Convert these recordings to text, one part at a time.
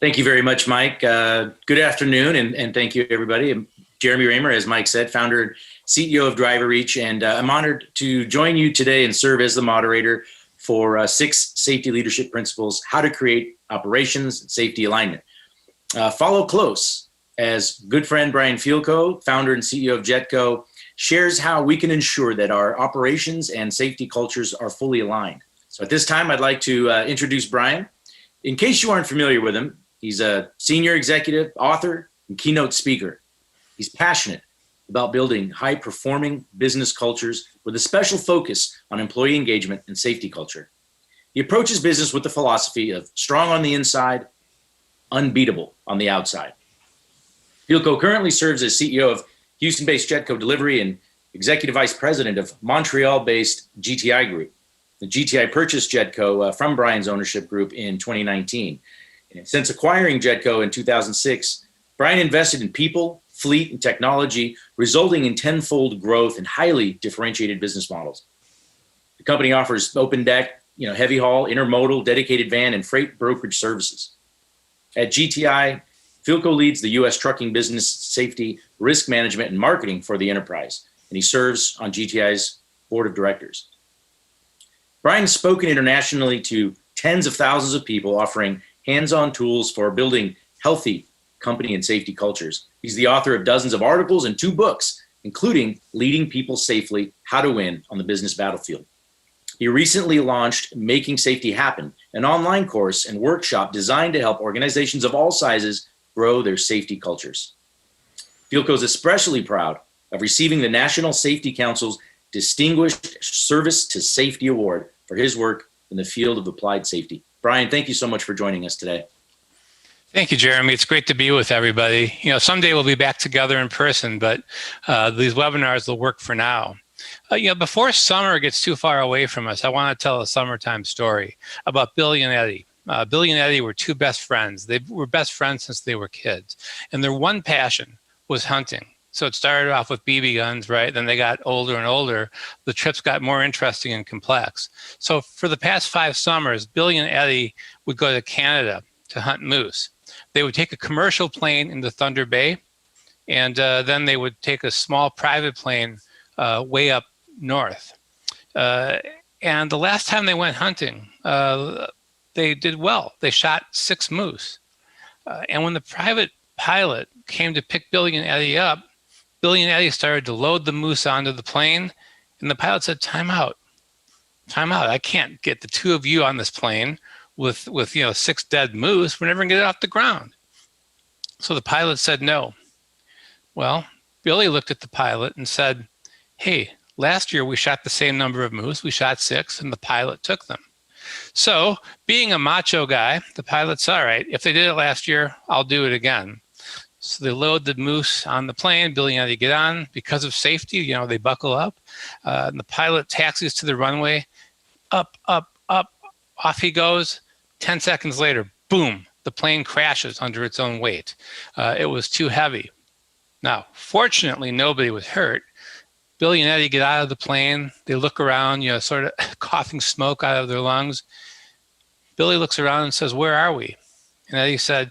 Thank you very much, Mike. Good afternoon, and thank you, everybody. I'm Jeremy Raymer, as Mike said, founder and CEO of Driver Reach, and I'm honored to join you today and serve as the moderator for 6 safety leadership principles, how to create operations and safety alignment. Follow close as good friend Brian Fielkow, founder and CEO of Jetco, shares how we can ensure that our operations and safety cultures are fully aligned. So at this time, I'd like to introduce Brian. In case you aren't familiar with him, he's a senior executive, author, and keynote speaker. He's passionate about building high-performing business cultures with a special focus on employee engagement and safety culture. He approaches business with the philosophy of strong on the inside, unbeatable on the outside. Fielkow currently serves as CEO of Houston-based Jetco Delivery and executive vice president of Montreal-based GTI Group. The GTI purchased Jetco from Brian's ownership group in 2019. And since acquiring Jetco in 2006, Brian invested in people, fleet, and technology, resulting in tenfold growth and highly differentiated business models. The company offers open deck, heavy haul, intermodal, dedicated van, and freight brokerage services. At GTI, Fielkow leads the U.S. trucking business safety, risk management, and marketing for the enterprise, and he serves on GTI's board of directors. Brian has spoken internationally to tens of thousands of people, offering hands-on tools for building healthy company and safety cultures. He's the author of dozens of articles and 2 books, including Leading People Safely, How to Win on the Business Battlefield. He recently launched Making Safety Happen, an online course and workshop designed to help organizations of all sizes grow their safety cultures. Fielkow is especially proud of receiving the National Safety Council's Distinguished Service to Safety Award for his work in the field of applied safety. Brian, thank you so much for joining us today. Thank you, Jeremy. It's great to be with everybody. Someday we'll be back together in person, but these webinars will work for now. Before summer gets too far away from us, I want to tell a summertime story about Billy and Eddie. Billy and Eddie were 2 best friends. They were best friends since they were kids. And their one passion was hunting. So it started off with BB guns, right? Then they got older and older. The trips got more interesting and complex. So for the past 5 summers, Billy and Eddie would go to Canada to hunt moose. They would take a commercial plane into Thunder Bay, and then they would take a small private plane way up north. And the last time they went hunting, they did well. They shot 6 moose. And when the private pilot came to pick Billy and Eddie up, Billy and Eddie started to load the moose onto the plane, and the pilot said, time out. I can't get the 2 of you on this plane with 6 dead moose. We're never gonna get it off the ground. So the pilot said no. Well, Billy looked at the pilot and said, hey, last year we shot the same number of moose. We shot 6, and the pilot took them. So being a macho guy, the pilot said, all right, if they did it last year, I'll do it again. So they load the moose on the plane. Billy and Eddie get on. Because of safety, they buckle up. And the pilot taxis to the runway. Up, up, up. Off he goes. 10 seconds later, boom, the plane crashes under its own weight. It was too heavy. Now, fortunately, nobody was hurt. Billy and Eddie get out of the plane. They look around, sort of coughing smoke out of their lungs. Billy looks around and says, where are we? And Eddie said,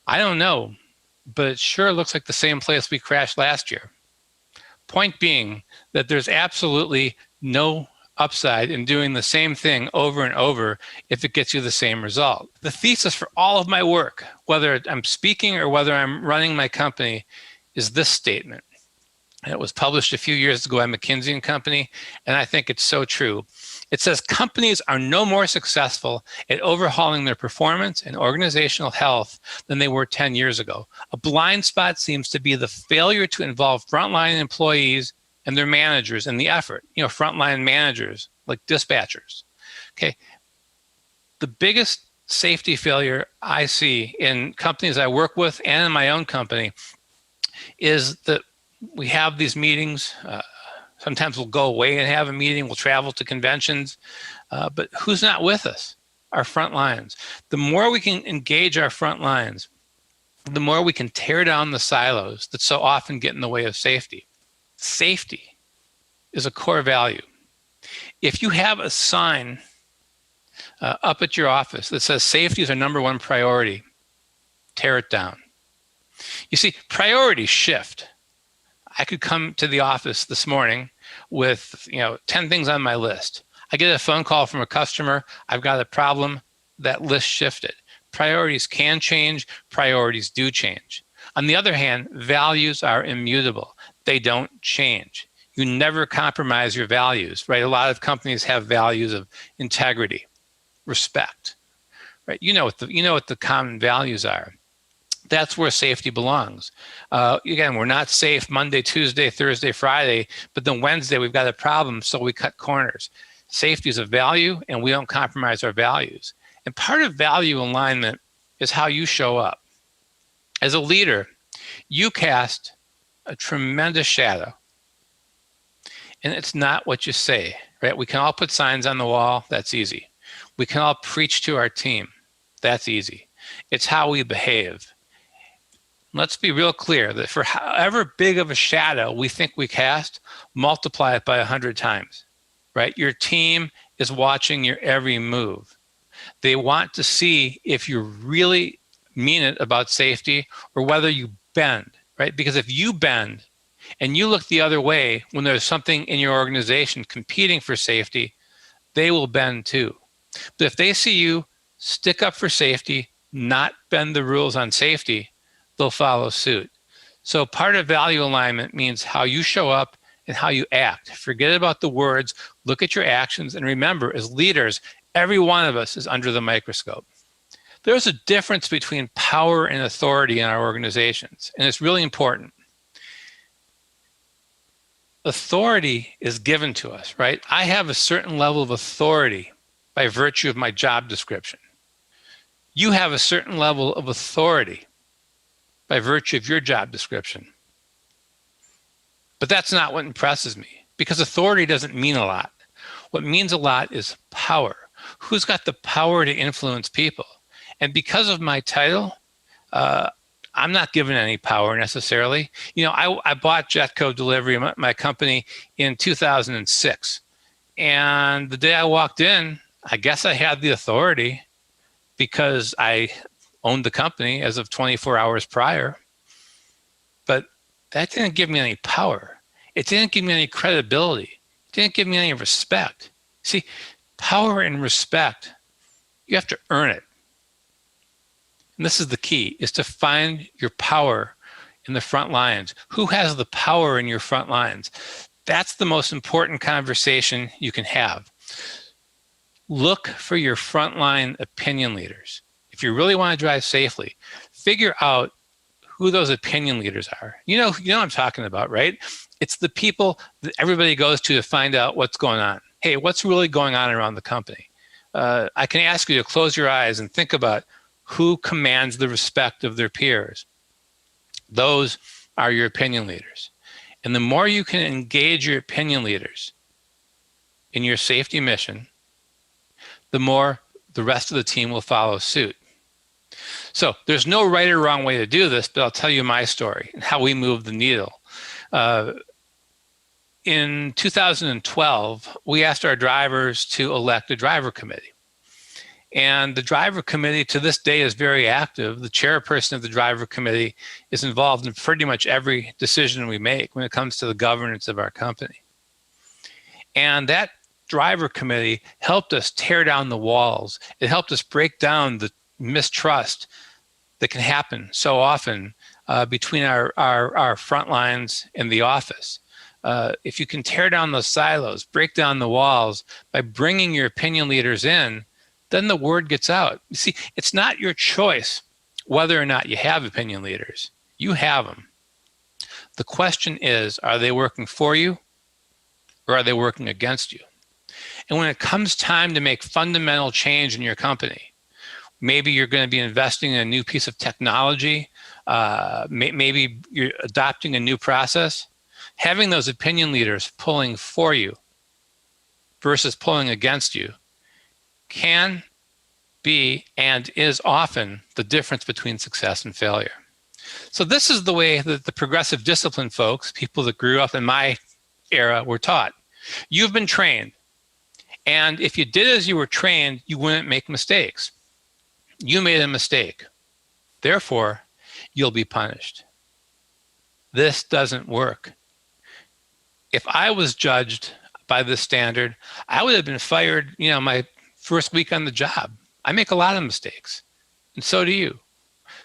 I don't know, but it sure looks like the same place we crashed last year. Point being that there's absolutely no upside in doing the same thing over and over if it gets you the same result. The thesis for all of my work, whether I'm speaking or whether I'm running my company, is this statement. And it was published a few years ago by McKinsey & Company, and I think it's so true. It says companies are no more successful at overhauling their performance and organizational health than they were 10 years ago. A blind spot seems to be the failure to involve frontline employees and their managers in the effort. Frontline managers like dispatchers. Okay. The biggest safety failure I see in companies I work with and in my own company is that we have these meetings. Sometimes we'll go away and have a meeting. We'll travel to conventions. But who's not with us? Our front lines. The more we can engage our front lines, the more we can tear down the silos that so often get in the way of safety. Safety is a core value. If you have a sign up at your office that says safety is our #1 priority, tear it down. You see, priorities shift. I could come to the office this morning with 10 things on my list. I get a phone call from a customer. I've got a problem. That list shifted. Priorities can change. Priorities do change. On the other hand, values are immutable. They don't change. You never compromise your values, right? A lot of companies have values of integrity, respect, right? You know what the common values are. That's where safety belongs. Again, we're not safe Monday, Tuesday, Thursday, Friday, but then Wednesday we've got a problem, so we cut corners. Safety is a value, and we don't compromise our values. And part of value alignment is how you show up. As a leader, you cast a tremendous shadow, and it's not what you say, right? We can all put signs on the wall. That's easy. We can all preach to our team. That's easy. It's how we behave. Let's be real clear that for however big of a shadow we think we cast, multiply it by 100 times, right? Your team is watching your every move. They want to see if you really mean it about safety or whether you bend, right? Because if you bend and you look the other way when there's something in your organization competing for safety, they will bend too. But if they see you stick up for safety, not bend the rules on safety, they'll follow suit. So part of value alignment means how you show up and how you act. Forget about the words, look at your actions, and remember, as leaders, every one of us is under the microscope. There's a difference between power and authority in our organizations, and it's really important. Authority is given to us, right? I have a certain level of authority by virtue of my job description. You have a certain level of authority by virtue of your job description. But that's not what impresses me, because authority doesn't mean a lot. What means a lot is power. Who's got the power to influence people? And because of my title, I'm not given any power necessarily. I bought Jetco Delivery, my company, in 2006. And the day I walked in, I guess I had the authority because I owned the company as of 24 hours prior. But that didn't give me any power. It didn't give me any credibility. It didn't give me any respect. See, power and respect, you have to earn it. And this is the key, is to find your power in the front lines. Who has the power in your front lines? That's the most important conversation you can have. Look for your frontline opinion leaders. If you really want to drive safely, figure out who those opinion leaders are. You know what I'm talking about, right? It's the people that everybody goes to find out what's going on. Hey, what's really going on around the company? I can ask you to close your eyes and think about who commands the respect of their peers. Those are your opinion leaders. And the more you can engage your opinion leaders in your safety mission, the more the rest of the team will follow suit. So there's no right or wrong way to do this, but I'll tell you my story and how we moved the needle. In 2012, we asked our drivers to elect a driver committee. And the driver committee to this day is very active. The chairperson of the driver committee is involved in pretty much every decision we make when it comes to the governance of our company. And that driver committee helped us tear down the walls. It helped us break down the mistrust that can happen so often between our front lines and the office. If you can tear down those silos, break down the walls by bringing your opinion leaders in, then the word gets out. You see, it's not your choice whether or not you have opinion leaders. You have them. The question is, are they working for you or are they working against you? And when it comes time to make fundamental change in your company, maybe you're going to be investing in a new piece of technology, maybe you're adopting a new process, having those opinion leaders pulling for you versus pulling against you can be and is often the difference between success and failure. So this is the way that the progressive discipline folks, people that grew up in my era, were taught. You've been trained. And if you did as you were trained, you wouldn't make mistakes. You made a mistake. Therefore, you'll be punished. This doesn't work. If I was judged by this standard, I would have been fired, my first week on the job. I make a lot of mistakes, and so do you.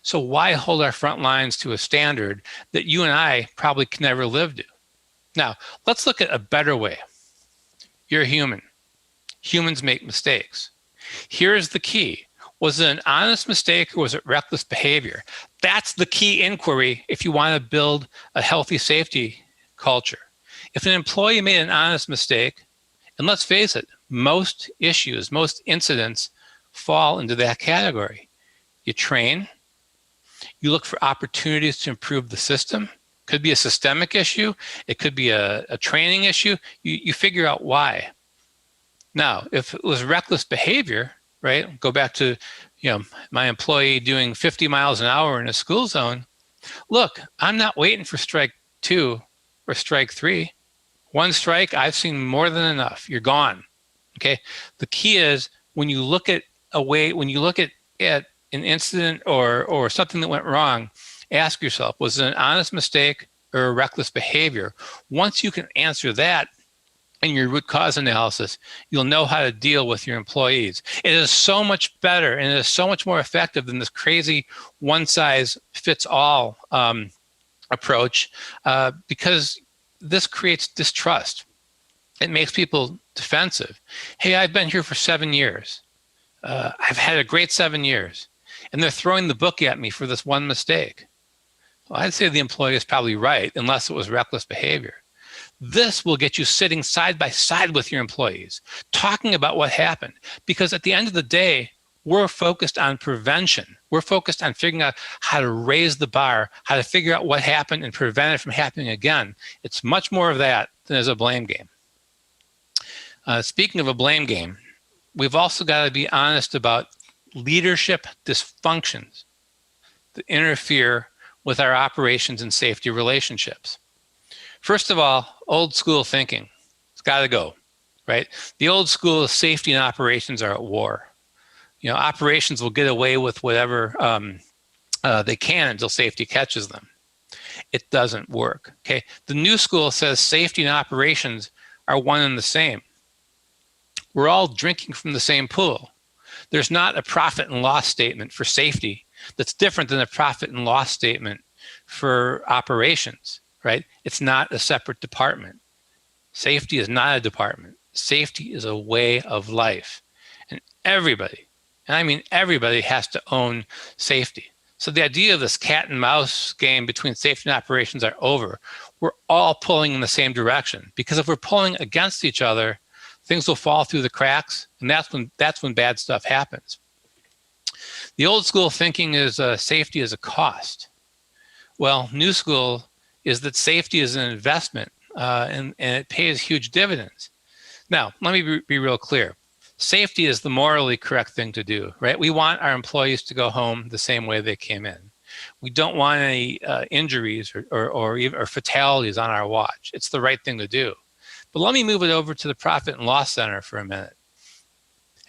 So why hold our front lines to a standard that you and I probably can never live to? Now, let's look at a better way. You're human. Humans make mistakes. Here's the key. Was it an honest mistake or was it reckless behavior? That's the key inquiry if you want to build a healthy safety culture. If an employee made an honest mistake, and let's face it, most issues, most incidents fall into that category. You train, you look for opportunities to improve the system. Could be a systemic issue. It could be a training issue. You figure out why. Now, if it was reckless behavior, right? Go back to, my employee doing 50 miles an hour in a school zone. Look, I'm not waiting for strike 2 or strike 3. One strike, I've seen more than enough. You're gone. Okay. The key is when you look at an incident or something that went wrong, ask yourself, was it an honest mistake or a reckless behavior? Once you can answer that in your root cause analysis, you'll know how to deal with your employees. It is so much better and it is so much more effective than this crazy one-size-fits-all approach because this creates distrust. It makes people defensive. Hey, I've been here for 7 years. I've had a great 7 years. And they're throwing the book at me for this one mistake. Well, I'd say the employee is probably right, unless it was reckless behavior. This will get you sitting side by side with your employees, talking about what happened. Because at the end of the day, we're focused on prevention. We're focused on figuring out how to raise the bar, how to figure out what happened and prevent it from happening again. It's much more of that than as a blame game. Speaking of a blame game, we've also got to be honest about leadership dysfunctions that interfere with our operations and safety relationships. First of all, old school thinking. It's got to go, right? The old school safety and operations are at war. Operations will get away with whatever they can until safety catches them. It doesn't work, okay? The new school says safety and operations are one and the same. We're all drinking from the same pool. There's not a profit and loss statement for safety that's different than a profit and loss statement for operations, right? It's not a separate department. Safety is not a department. Safety is a way of life. And everybody, and I mean everybody, has to own safety. So the idea of this cat and mouse game between safety and operations are over. We're all pulling in the same direction, because if we're pulling against each other, things will fall through the cracks, and that's when bad stuff happens. The old school thinking is safety is a cost. Well, new school is that safety is an investment, and it pays huge dividends. Now, let me be real clear. Safety is the morally correct thing to do, right? We want our employees to go home the same way they came in. We don't want any injuries or fatalities on our watch. It's the right thing to do. But let me move it over to the Profit and Loss Center for a minute.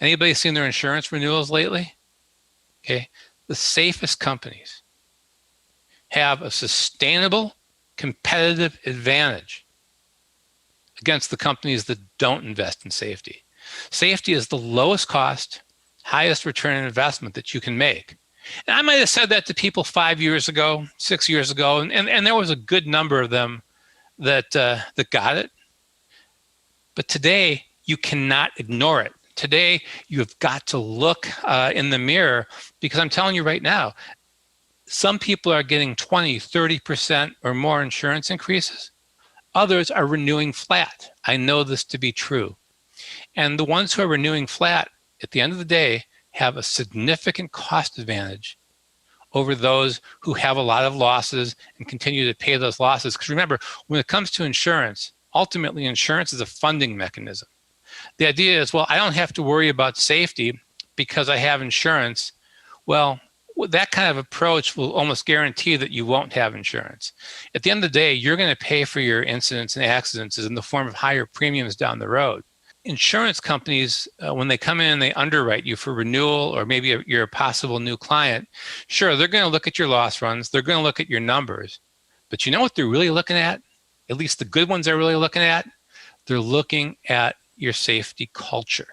Anybody seen their insurance renewals lately? Okay, the safest companies have a sustainable competitive advantage against the companies that don't invest in safety. Safety is the lowest cost, highest return on investment that you can make. And I might have said that to people 5 years ago, 6 years ago, and there was a good number of them that got it. But today, you cannot ignore it. Today, you've got to look in the mirror, because I'm telling you right now, some people are getting 20, 30% or more insurance increases. Others are renewing flat. I know this to be true. And the ones who are renewing flat, at the end of the day, have a significant cost advantage over those who have a lot of losses and continue to pay those losses. Because remember, when it comes to insurance, ultimately insurance is a funding mechanism. The idea is, well, I don't have to worry about safety because I have insurance. Well, that kind of approach will almost guarantee that you won't have insurance. At the end of the day, you're going to pay for your incidents and accidents in the form of higher premiums down the road. insurance companies, when they come in and they underwrite you for renewal, or maybe you're a possible new client, sure, they're going to look at your loss runs, they're going to look at your numbers, but you know what they're really looking at least the good ones they're really looking at? They're looking at your safety culture.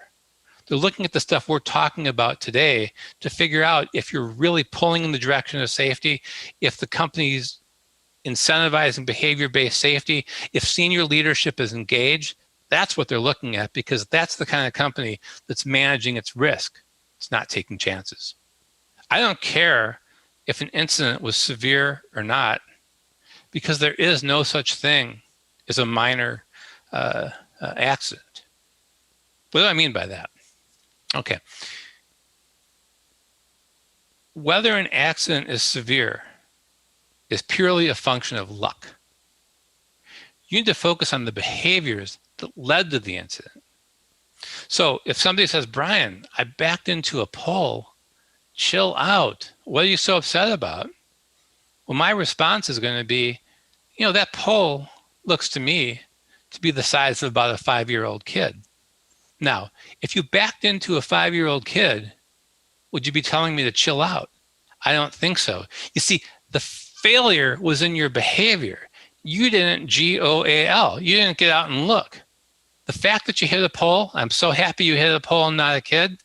They're looking at the stuff we're talking about today to figure out if you're really pulling in the direction of safety, if the company's incentivizing behavior-based safety, if senior leadership is engaged. That's what they're looking at, because that's the kind of company that's managing its risk. It's not taking chances. I don't care if an incident was severe or not, because there is no such thing as a minor accident. What do I mean by that? Okay. Whether an accident is severe is purely a function of luck. You need to focus on the behaviors that led to the incident. So if somebody says, Brian, I backed into a pole, chill out. What are you so upset about? Well, my response is going to be, you know, that pole looks to me to be the size of about a 5-year-old kid. Now, if you backed into a 5-year-old kid, would you be telling me to chill out? I don't think so. You see, the failure was in your behavior. You didn't GOAL. You didn't get out and look. The fact that you hit a pole, I'm so happy you hit a pole and not a kid,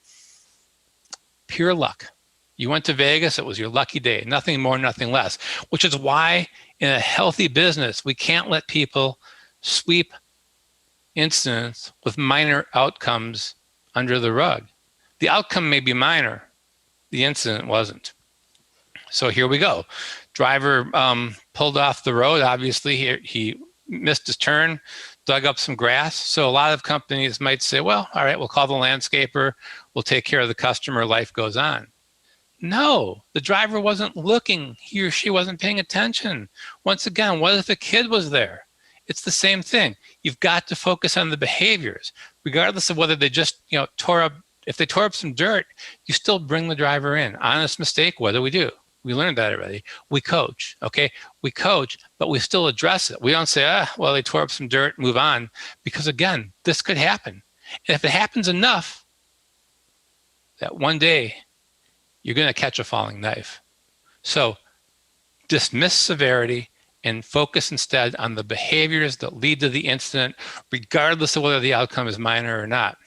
pure luck. You went to Vegas, it was your lucky day, nothing more, nothing less, which is why in a healthy business, we can't let people sweep incidents with minor outcomes under the rug. The outcome may be minor, the incident wasn't. So here we go. Driver pulled off the road. Obviously, he missed his turn, dug up some grass. So a lot of companies might say, well, all right, we'll call the landscaper. We'll take care of the customer. Life goes on. No, the driver wasn't looking. He or she wasn't paying attention. Once again, what if a kid was there? It's the same thing. You've got to focus on the behaviors, regardless of whether they just, tore up. If they tore up some dirt, you still bring the driver in. Honest mistake, what do? We learned that already. We coach, okay? We coach, but we still address it. We don't say, well, they tore up some dirt, move on. Because again, this could happen. And if it happens enough, that one day, you're going to catch a falling knife. So dismiss severity and focus instead on the behaviors that lead to the incident, regardless of whether the outcome is minor or not.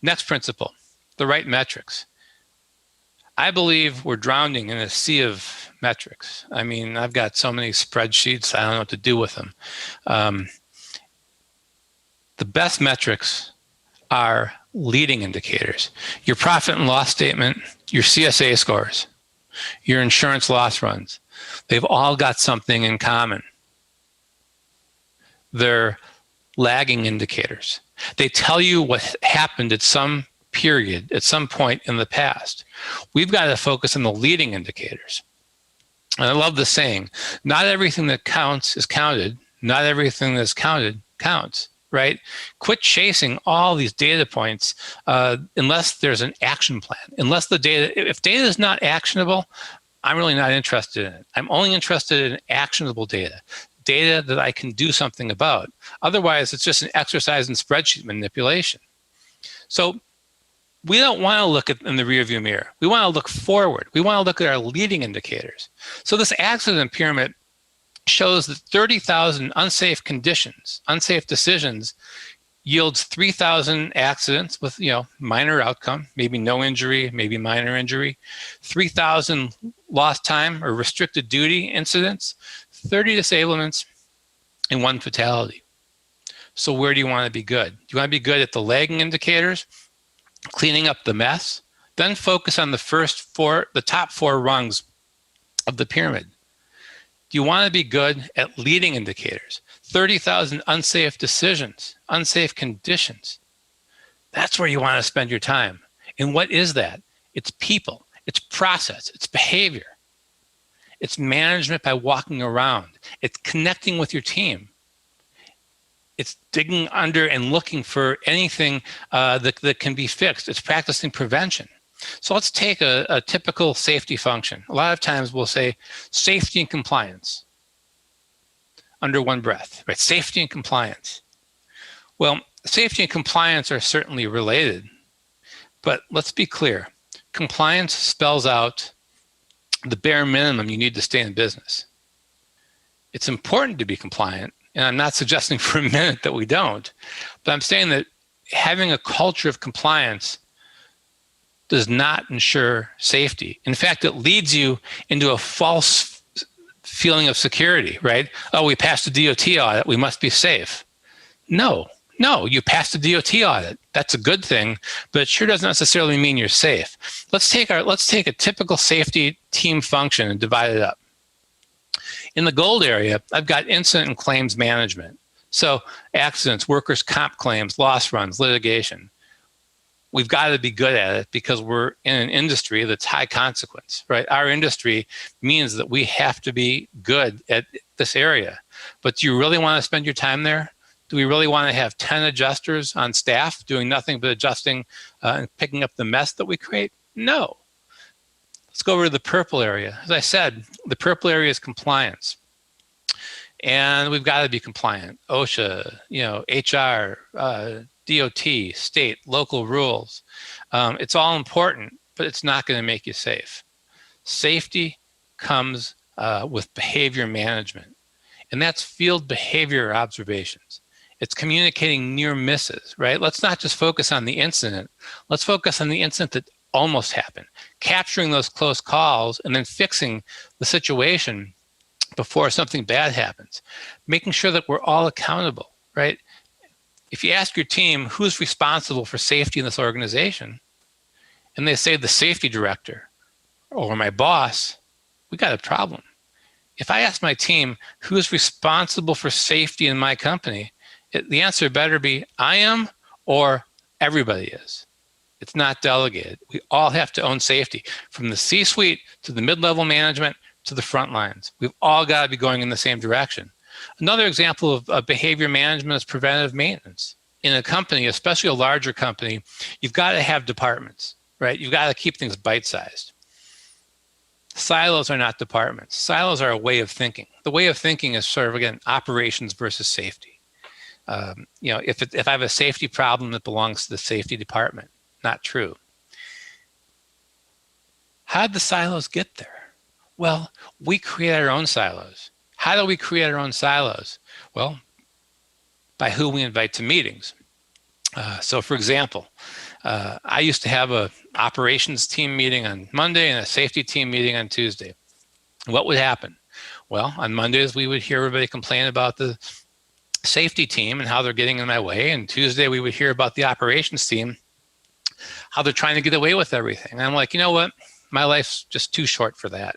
Next principle, the right metrics. I believe we're drowning in a sea of metrics. I mean, I've got so many spreadsheets, I don't know what to do with them. The best metrics are leading indicators. Your profit and loss statement, your CSA scores, your insurance loss runs. They've all got something in common. They're lagging indicators. They tell you what happened at some period, at some point in the past. We've got to focus on the leading indicators. And I love the saying, not everything that counts is counted. Not everything that's counted counts, right? Quit chasing all these data points unless there's an action plan. Unless the data, if data is not actionable, I'm really not interested in it. I'm only interested in actionable data, data that I can do something about. Otherwise, it's just an exercise in spreadsheet manipulation. So we don't want to look in the rearview mirror. We want to look forward. We want to look at our leading indicators. So this accident pyramid shows that 30,000 unsafe conditions, unsafe decisions, yields 3,000 accidents with minor outcome, maybe no injury, maybe minor injury, 3,000 lost time or restricted duty incidents, 30 disablements, and 1 fatality. So where do you want to be good? Do you want to be good at the lagging indicators, cleaning up the mess? Then focus on the top 4 rungs of the pyramid. Do you want to be good at leading indicators? 30,000 unsafe decisions, unsafe conditions. That's where you want to spend your time. And what is that? It's people, it's process, it's behavior. It's management by walking around. It's connecting with your team. It's digging under and looking for anything that can be fixed. It's practicing prevention. So let's take a typical safety function. A lot of times we'll say safety and compliance under one breath, right? Safety and compliance. Well, Safety and compliance are certainly related, but let's be clear. Compliance spells out the bare minimum you need to stay in business. It's important to be compliant, and I'm not suggesting for a minute that we don't, but I'm saying that having a culture of compliance does not ensure safety. In fact, it leads you into a false feeling of security, right? Oh, we passed a DOT audit, we must be safe. No, you passed a DOT audit. That's a good thing, but it sure doesn't necessarily mean you're safe. Let's take a typical safety team function and divide it up. In the gold area, I've got incident and claims management. So accidents, workers' comp claims, loss runs, litigation. We've got to be good at it because we're in an industry that's high consequence, right? Our industry means that we have to be good at this area. But do you really want to spend your time there? Do we really want to have 10 adjusters on staff doing nothing but adjusting and picking up the mess that we create? No. Let's go over to the purple area. As I said, the purple area is compliance. And we've got to be compliant. OSHA, HR, DOT, state, local rules. It's all important, but it's not going to make you safe. Safety comes with behavior management, and that's field behavior observations. It's communicating near misses, right? Let's not just focus on the incident. Let's focus on the incident that almost happened, capturing those close calls and then fixing the situation before something bad happens, making sure that we're all accountable, right? If you ask your team who's responsible for safety in this organization, and they say the safety director or my boss, we got a problem. If I ask my team who's responsible for safety in my company, the answer better be I am or everybody is. It's not delegated. We all have to own safety, from the C-suite to the mid-level management to the front lines. We've all got to be going in the same direction. Another example of behavior management is preventative maintenance. In a company, especially a larger company, you've got to have departments, right? You've got to keep things bite-sized. Silos are not departments. Silos are a way of thinking. The way of thinking is sort of, again, operations versus safety. If I have a safety problem that belongs to the safety department, not true. How did the silos get there? Well, we create our own silos. How do we create our own silos? Well, by who we invite to meetings. So for example, I used to have an operations team meeting on Monday and a safety team meeting on Tuesday. What would happen? Well, on Mondays, we would hear everybody complain about the safety team and how they're getting in my way. And Tuesday, we would hear about the operations team, how they're trying to get away with everything. And I'm like, you know what? My life's just too short for that.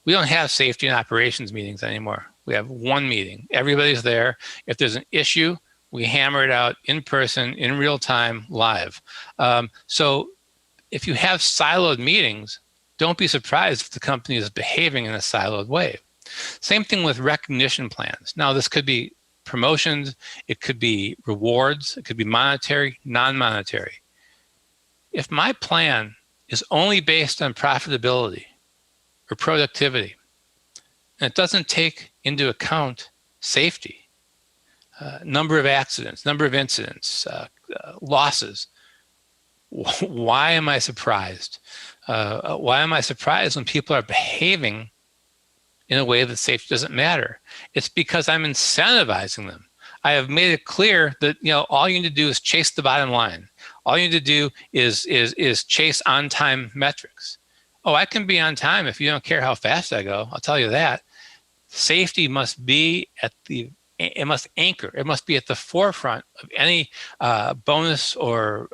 We don't have safety and operations meetings anymore. We have one meeting. Everybody's there. If there's an issue, we hammer it out in person, in real time, live. So if you have siloed meetings, don't be surprised if the company is behaving in a siloed way. Same thing with recognition plans. Now, this could be promotions, it could be rewards, it could be monetary, non-monetary. If my plan is only based on profitability or productivity, and it doesn't take into account safety, number of accidents, number of incidents, losses, why am I surprised? Why am I surprised when people are behaving in a way that safety doesn't matter? It's because I'm incentivizing them. I have made it clear that all you need to do is chase the bottom line. All you need to do is chase on-time metrics. Oh, I can be on time if you don't care how fast I go. I'll tell you that. Safety must be it must anchor. It must be at the forefront of any bonus or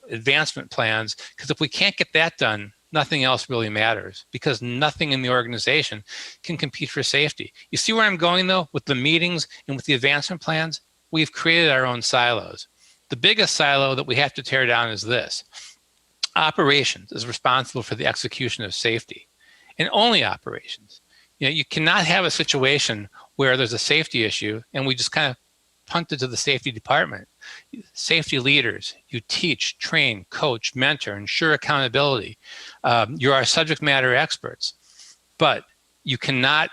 advancement plans. Because if we can't get that done, nothing else really matters, because nothing in the organization can compete for safety. You see where I'm going, though, with the meetings and with the advancement plans? We've created our own silos. The biggest silo that we have to tear down is this. Operations is responsible for the execution of safety, and only operations. You cannot have a situation where there's a safety issue and we just kind of punt it to the safety department. Safety leaders, you teach, train, coach, mentor, ensure accountability. You are subject matter experts, but you cannot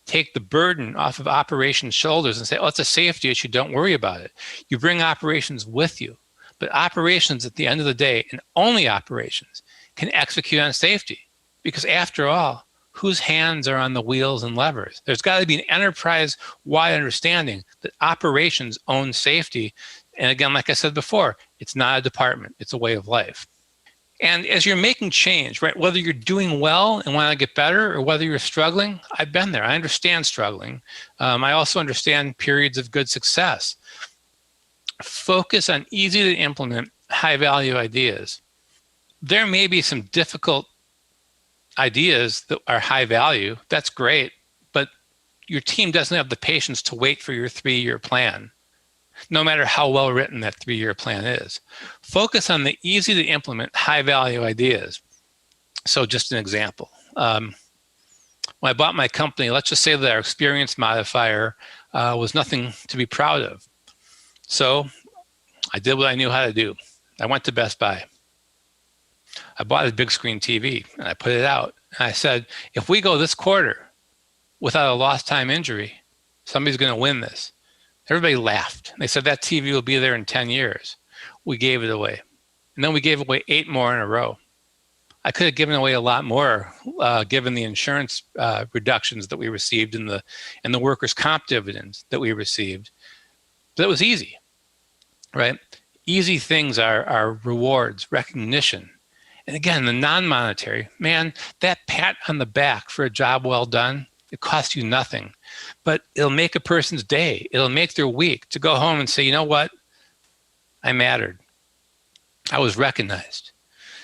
take the burden off of operations shoulders and say, oh, it's a safety issue, don't worry about it. You bring operations with you, but operations at the end of the day, and only operations, can execute on safety. Because after all, whose hands are on the wheels and levers? There's got to be an enterprise-wide understanding that operations own safety. And again, like I said before, it's not a department, it's a way of life. And as you're making change, right, whether you're doing well and want to get better or whether you're struggling, I've been there. I understand struggling. I also understand periods of good success. Focus on easy to implement, high value ideas. There may be some difficult ideas that are high value. That's great, but your team doesn't have the patience to wait for your 3-year plan, no matter how well written that 3-year plan is. Focus on the easy to implement, high value ideas. So just an example. When I bought my company, let's just say that our experience modifier was nothing to be proud of. So I did what I knew how to do. I went to Best Buy. I bought a big screen TV and I put it out. And I said, if we go this quarter without a lost time injury, somebody's going to win this. Everybody laughed. They said that TV will be there in 10 years. We gave it away. And then we gave away 8 more in a row. I could have given away a lot more given the insurance reductions that we received and the workers' comp dividends that we received. But it was easy, right? Easy things are rewards, recognition. And again, the non-monetary, man, that pat on the back for a job well done, it costs you nothing, but it'll make a person's day. It'll make their week to go home and say, you know what? I mattered. I was recognized.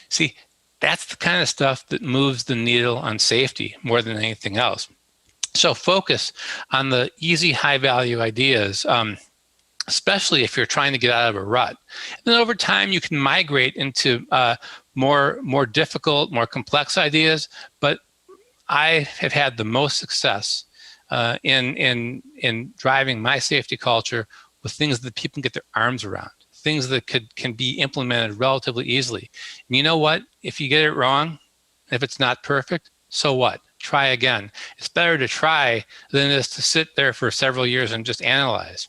See, that's the kind of stuff that moves the needle on safety more than anything else. So focus on the easy, high-value ideas, especially if you're trying to get out of a rut. And then over time, you can migrate into more difficult, more complex ideas. But I have had the most success in driving my safety culture with things that people can get their arms around, things that can be implemented relatively easily. And you know what? If you get it wrong, if it's not perfect, so what? Try again. It's better to try than it is to sit there for several years and just analyze.